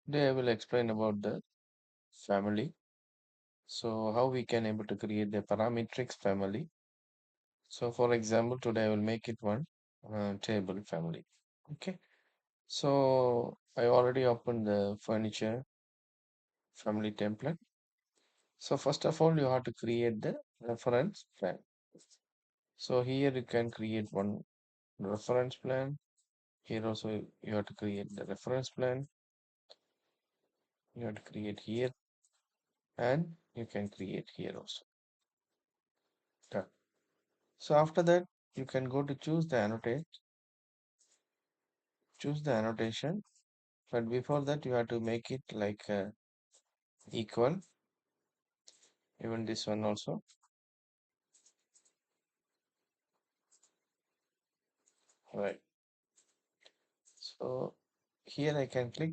Today I will explain about the family. So how we can able to create the parametric family. So for example, today I will make it one table family. Okay. So I already opened the furniture family template. So first of all, you have to create the reference plan. So here you can create one reference plan. Here also you have to create the reference plan. You have to create here and you can create here also. Done. So after that, you can go to choose the annotation. But before that, you have to make it like equal. Even this one also. Right. So here I can click,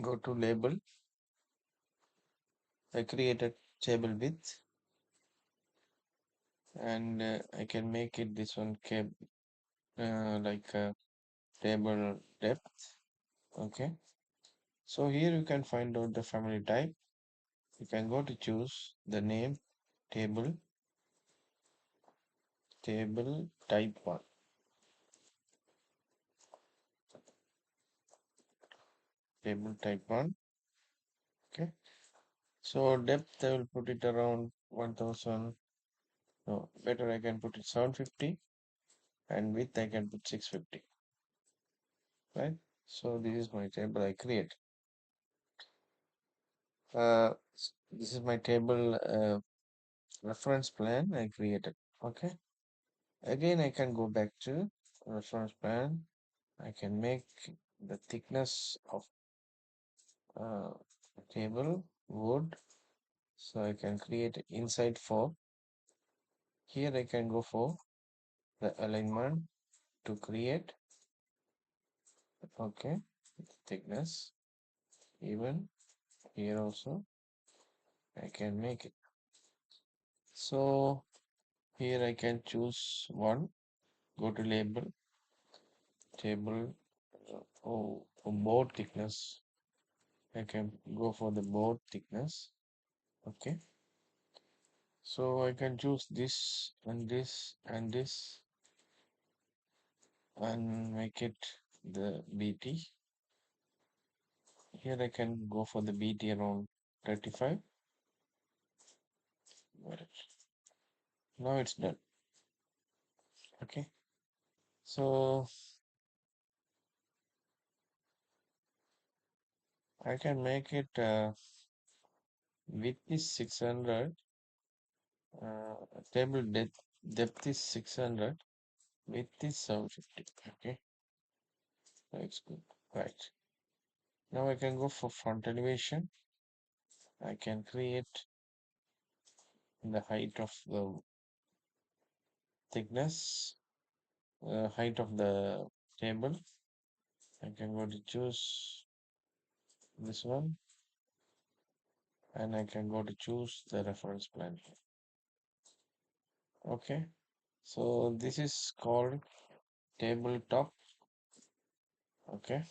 go to label. I create a table width and I can make it this one like table depth. Okay. So here you can find out the family type. You can go to choose the name table type 1. Table type 1. Okay. So depth I will put it around 1000. No, better I can put it 750 and width I can put 650. Right. So this is my table I create. This is my table reference plan I created. Okay. Again I can go back to reference plan. I can make the thickness of uh, table wood. So I can create inside for. Here I can go for the alignment to create. Okay, thickness. Even here also I can make it. So here I can choose one. Go to label, table. Board thickness. I can go for the board thickness. Okay. So I can choose this and this and this and make it the BT. Here I can go for the BT around 35. Right. Now it's done. Okay. So I can make it width is 600, uh, table depth is 600, width is 750. Okay, that's good. Right. Now I can go for front elevation. I can create the height of the thickness, height of the table. I can go to choose this one and I can go to choose the reference plan here. Okay. So this is called tabletop. Okay.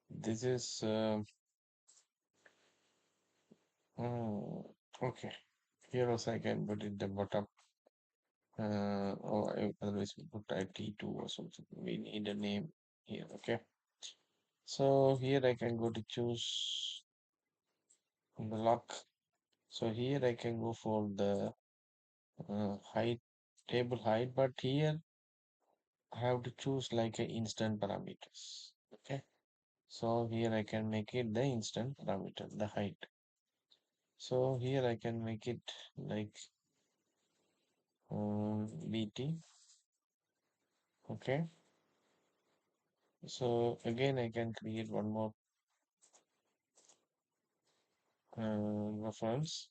This is okay. Here also I can put it the bottom. Or otherwise we put IT2 or something. We need a name here. Okay. So here I can go to choose the lock. So here I can go for the height, table height, but here I have to choose like a instant parameters. Okay. So here I can make it the instant parameter, the height. So here I can make it like BT. Okay. So again I can create one more reference.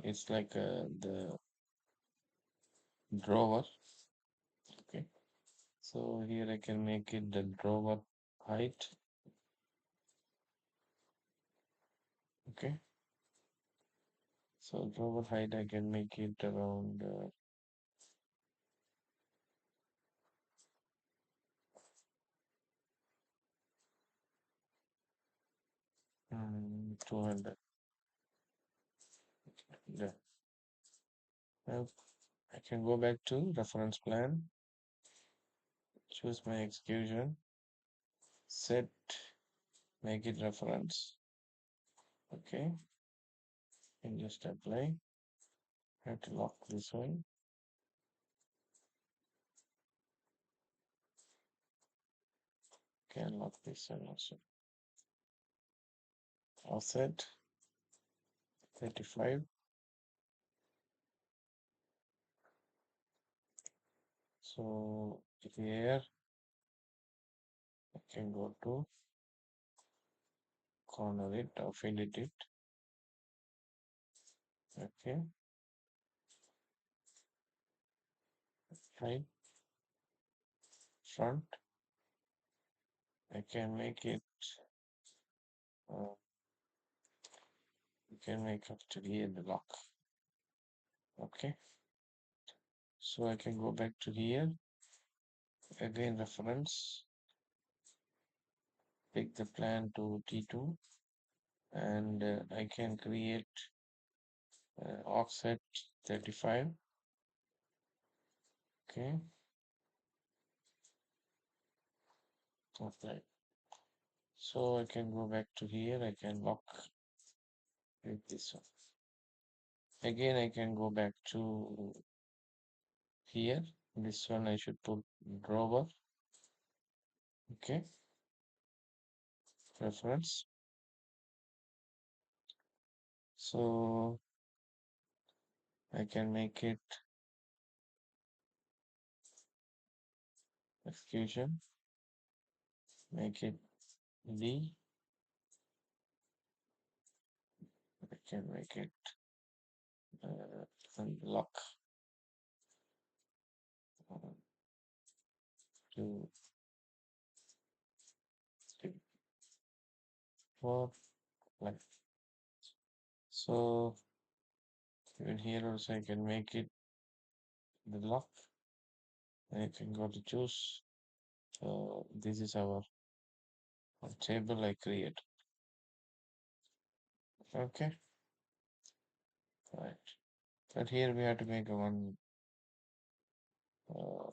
It's like the drawer. Okay. So here I can make it the drawer height. Okay. So drawer height I can make it around 200. Yeah. Now I can go back to reference plan, choose my execution, set, make it reference. Okay, and just apply. Have to lock this one. Can lock this one also. Offset 35. So here I can go to corner it or edit it. Okay, right, front. I can make it. Uh, you can make up to here the lock. Okay, so I can go back to here again reference, pick the plan to T2, and I can create offset 35. Okay, okay. So I can go back to here. I can lock with this one. Again, I can go back to here. This one I should put drawer. Okay, reference. So I can make it execution, make it D. I can make it unlock uh, 2, 3, 4, like so. Even here also I can make it the lock. I can go to choose. This is our table I create. Okay, right. But here we have to make a one uh,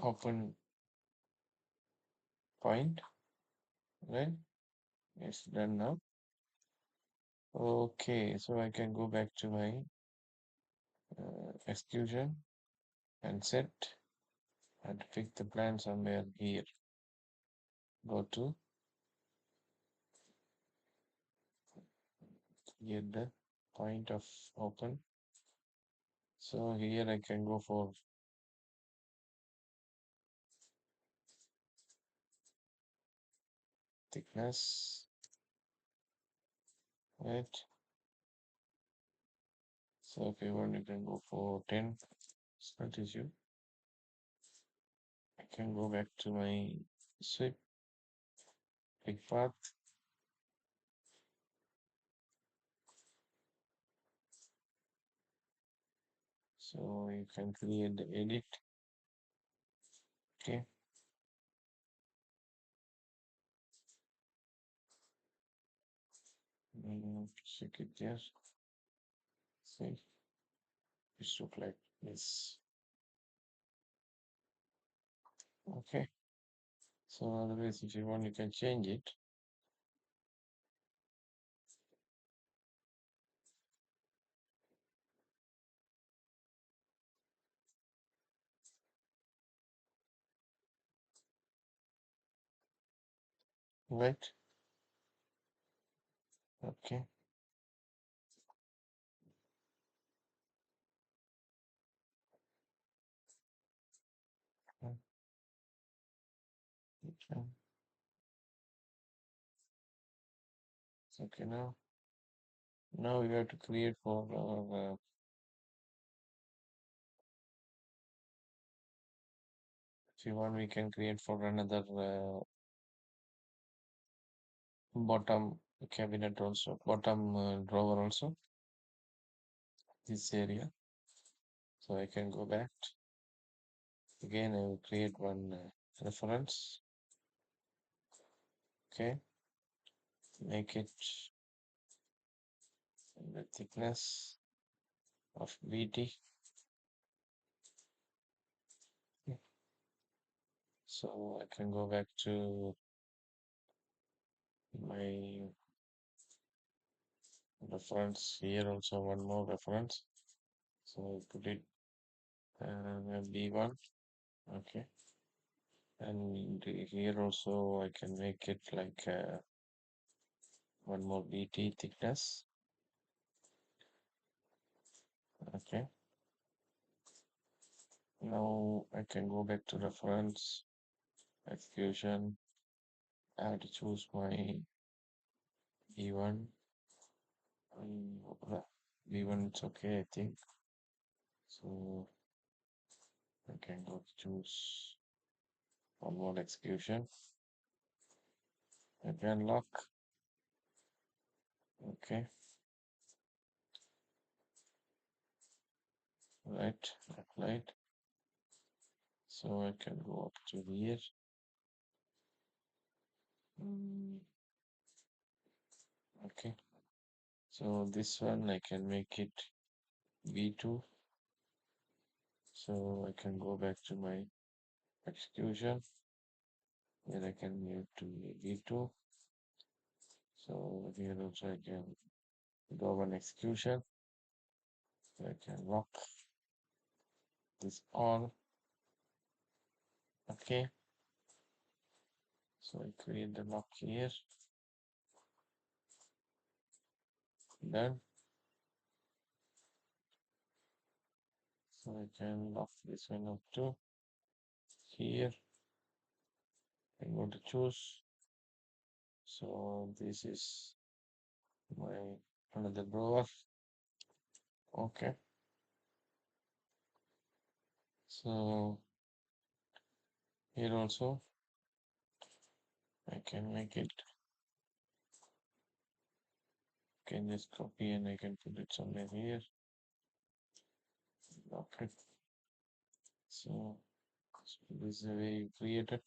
open point, right? It's done now. Okay, so I can go back to my execution and set and pick the plan somewhere here. Go to get the point of open. So here I can go for thickness, right? So if you want, you can go for 10. It's not issue. I can go back to my sweep, pick path. So you can create the edit. Okay. Check it there. See, it look like this. Okay. So otherwise, if you want, you can change it. Right? Okay. Okay. Okay. Now we have to create for if you want, we can create for another bottom cabinet also, bottom drawer also, this area. So I can go back. Again, I will create one reference. Okay, make it the thickness of BT. So I can go back to my reference here, also one more reference. So I put it B1. Okay, and here also I can make it like one more BT thickness. Okay, now I can go back to reference execution. I have to choose my B1. B1 it's okay, I think. So I can go to choose one more execution. I can lock. Okay, right, applied. So I can go up to here. Okay, so this one I can make it B2. So I can go back to my execution. Here I can move to B2. So here also I can go one execution. So I can lock this on. Okay. So I create the lock here. Done. So I can lock this one up too. Here I go to choose. So this is my another drawer. Okay. So here also I can make it. Can just copy and I can put it somewhere here. Okay. So this is the way you create it.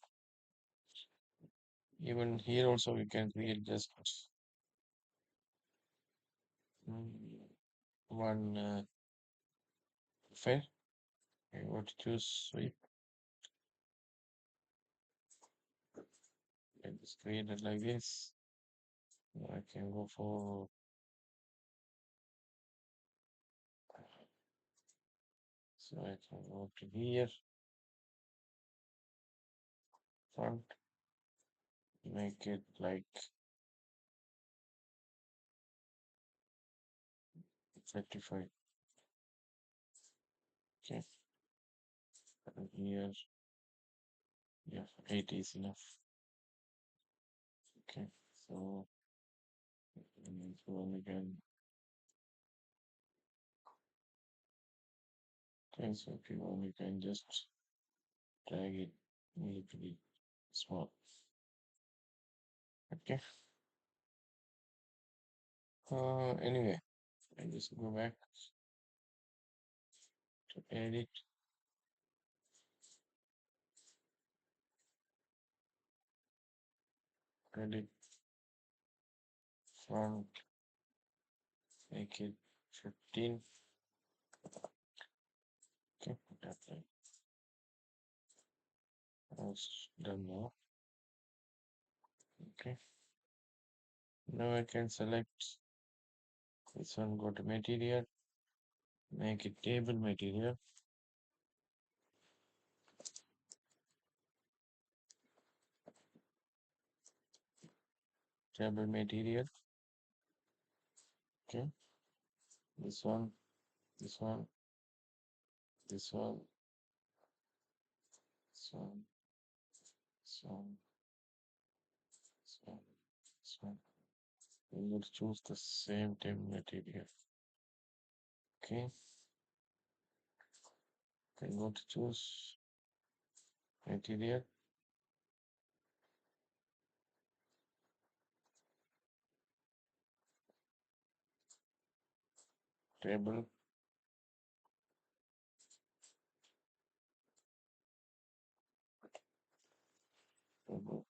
Even here also we can create just one file. I want to choose sweep. I just create it like this. I can go for so I can go to here front, make it like 35. Okay, and here, yeah, 80 is enough. Okay, so we can. Okay, so if you want, you can just drag it a little bit small. Okay. Anyway, I just go back to edit, edit front, make it 15. Okay, that's it. That's done now. Okay. Now I can select this one, go to material, make it table material. Table material. Okay. This one, this one, this one, this one, this one, this one, this one. We will choose the same table material. Okay. Can go to choose material. Table. Table.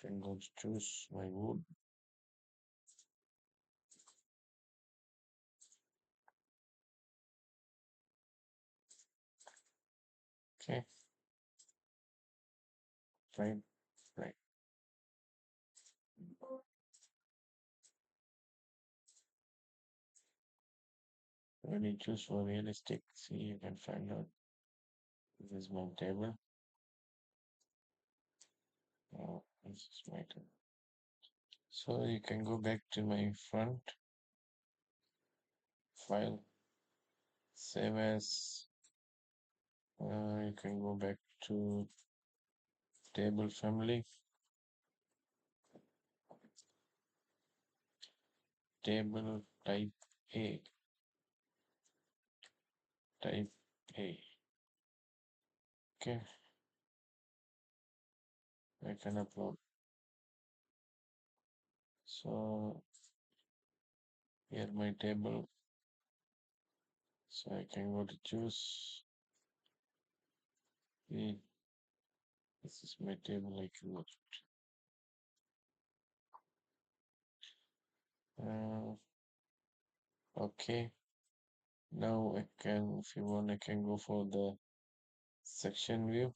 can go to choose my wood. Okay, right, right. When you choose for realistic, see you can find out this is my table. This is my table. So you can go back to my front file, save as. You can go back to table family, table A, type A. Okay, I can upload. So here my table. So I can go to choose. This is my table. I can go to. Okay. Now I can, if you want, I can go for the section view.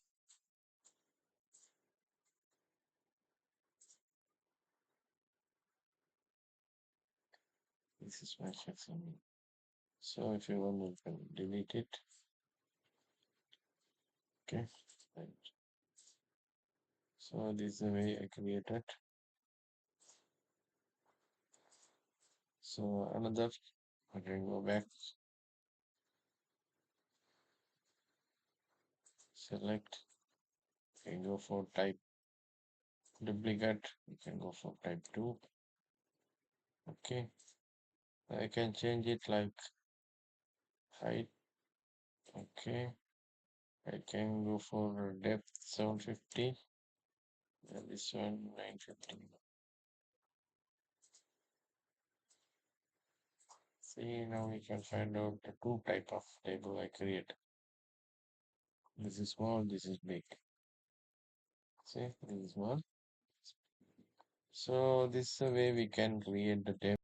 This is my section view. So if you want, you can delete it. Okay. Right. So this is the way I created. So another, I can go back, select, you can go for type duplicate, you can go for type 2. Okay. I can change it like height. Okay. I can go for depth 750. And this one 950. See, now we can find out the two type of table I create. This is small, this is big. See, this is small. So this is the way we can create the table.